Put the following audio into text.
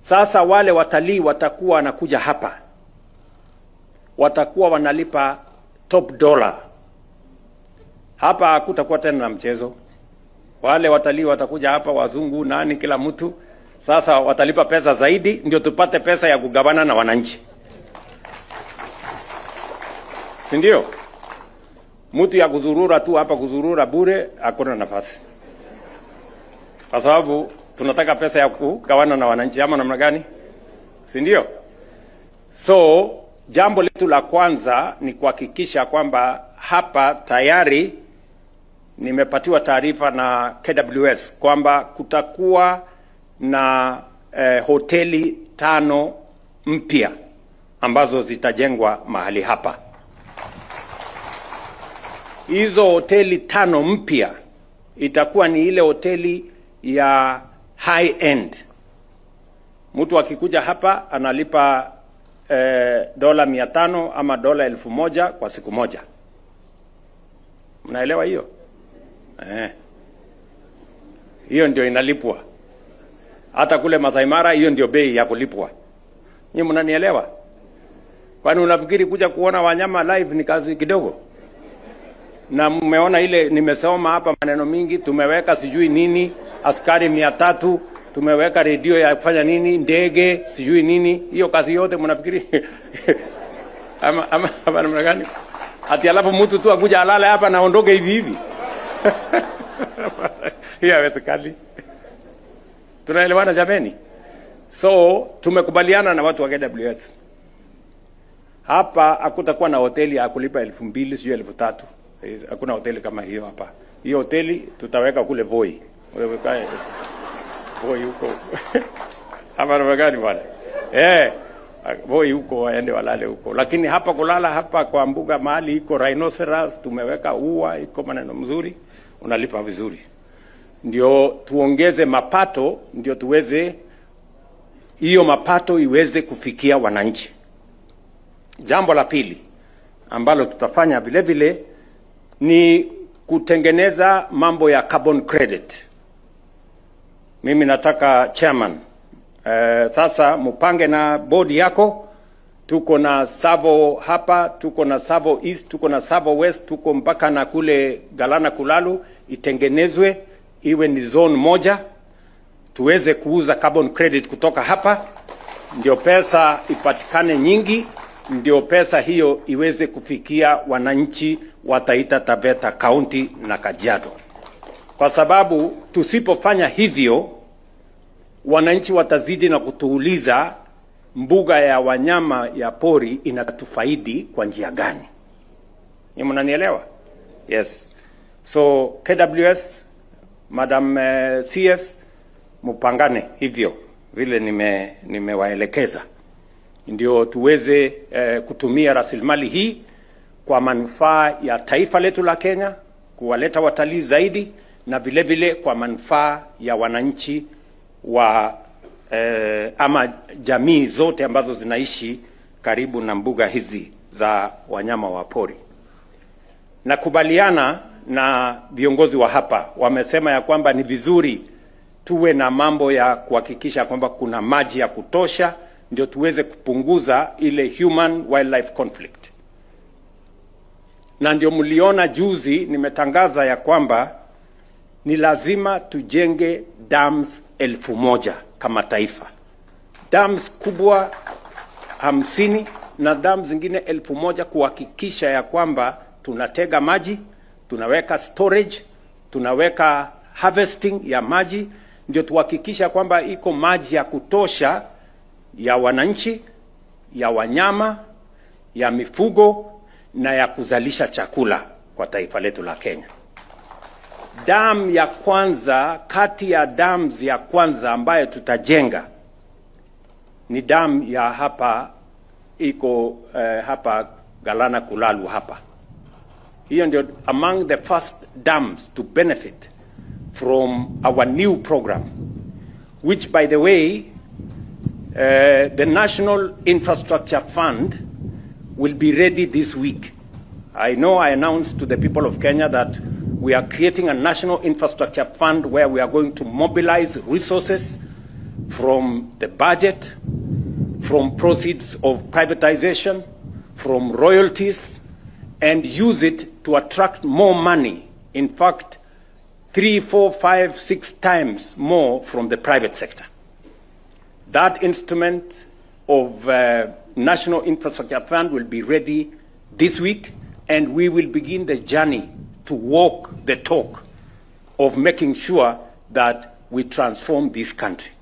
Sasa wale watalii watakuwa wanakuja hapa, watakuwa wanalipa top dollar. Hapa hakutakuwa tena na mchezo. Wale watalii watakuja hapa, wazungu nani, kila mtu. Sasa watalipa pesa zaidi, ndio tupate pesa ya kugawana na wananchi, si ndio? Mtu ya kuzurura tu hapa, kuzurura bure, hakuna nafasi, kwa sababu tunataka pesa ya kugawana na wananchi, ama namna gani, si ndio? So jambo letu la kwanza ni kuhakikisha kwamba hapa tayari nimepatiwa taarifa na KWS kwamba kutakuwa na hoteli 5 mpya ambazo zitajengwa mahali hapa. Hizo hoteli 5 mpya itakuwa ni ile hoteli ya high end. Mtu akikuja hapa analipa dola 500 ama dola 1000 kwa siku moja. Mnaelewa hiyo? Hiyo ndio inalipwa. Hata kule Masai Mara hiyo ndio bei ya kulipwa. Nyinyi mnanielewa? Kwani unafikiri kuja kuona wanyama live ni kazi kidogo? Na mmeona ile nimesoma hapa maneno mingi, tumeweka sijui nini, askari 300, tumeweka redio ya kufanya nini, ndege, sijui nini, hiyo kazi yote mnafikiri ama namna gani? Ati alafu mtu tu akuja alale hapa na ondoke hivi hivi. Hiyo haiwezekani. Tunaelewana jameni? So tumekubaliana na watu wa KWS. Hapa hakutakuwa na hoteli ya kulipa 2000 sio 3000. Hakuna hoteli kama hiyo hapa. Hiyo hoteli tutaweka kule Voi. Wewe kae Voi huko. Hapa na gani bwana? Voi huko waende walale huko. Lakini hapa kulala hapa kwa mbuga mahali iko rhinoceros, tumeweka ua, iko maneno mzuri, unalipa vizuri. Ndio tuongeze mapato, ndio tuweze hiyo mapato iweze kufikia wananchi. Jambo la pili ambalo tutafanya vile vile ni kutengeneza mambo ya carbon credit. Mimi nataka chairman, sasa mupange na bodi yako. Tuko na Savo hapa, tuko na Savo East, tuko na Savo West, tuko mpaka na kule Galana Kulalu, itengenezwe iwe ni zone moja, tuweze kuuza carbon credit kutoka hapa, ndio pesa ipatikane nyingi, ndio pesa hiyo iweze kufikia wananchi wa Taita Taveta County na Kajiado. Kwa sababu tusipofanya hivyo, wananchi watazidi na kutuuliza mbuga ya wanyama ya pori inatufaidi kwa njia gani? Ni mnanielewa? Yes. So KWS, Madam CS, mupangane hivyo vile nimewaelekeza, ndio tuweze kutumia rasilimali hii kwa manufaa ya taifa letu la Kenya, kuwaleta watalii zaidi, na vile vile kwa manufaa ya wananchi wa ama jamii zote ambazo zinaishi karibu na mbuga hizi za wanyama wa pori. Nakubaliana na viongozi wa hapa, wamesema ya kwamba ni vizuri tuwe na mambo ya kuhakikisha kwamba kuna maji ya kutosha, ndio tuweze kupunguza ile human wildlife conflict. Na ndio mliona juzi nimetangaza ya kwamba ni lazima tujenge dams 1000 kama taifa. Dams kubwa 50 na dams zingine 1000, kuhakikisha ya kwamba tunatega maji, tunaweka storage, tunaweka harvesting ya maji, ndio tuhakikisha kwamba iko maji ya kutosha ya wananchi, ya wanyama, ya mifugo na ya kuzalisha chakula kwa taifa letu la Kenya. Dam ya kwanza kati ya dams ya kwanza ambayo tutajenga ni dam ya hapa iko hapa Galana Kulalu hapa. Hiyo ndio among the first dams to benefit from our new program, which by the way the National Infrastructure Fund will be ready this week. I know I announced to the people of Kenya that we are creating a National Infrastructure Fund where we are going to mobilize resources from the budget, from proceeds of privatization, from royalties, and use it to attract more money. In fact, 3, 4, 5, 6 times more from the private sector. That instrument of National Infrastructure Fund will be ready this week, and we will begin the journey to walk the talk of making sure that we transform this country.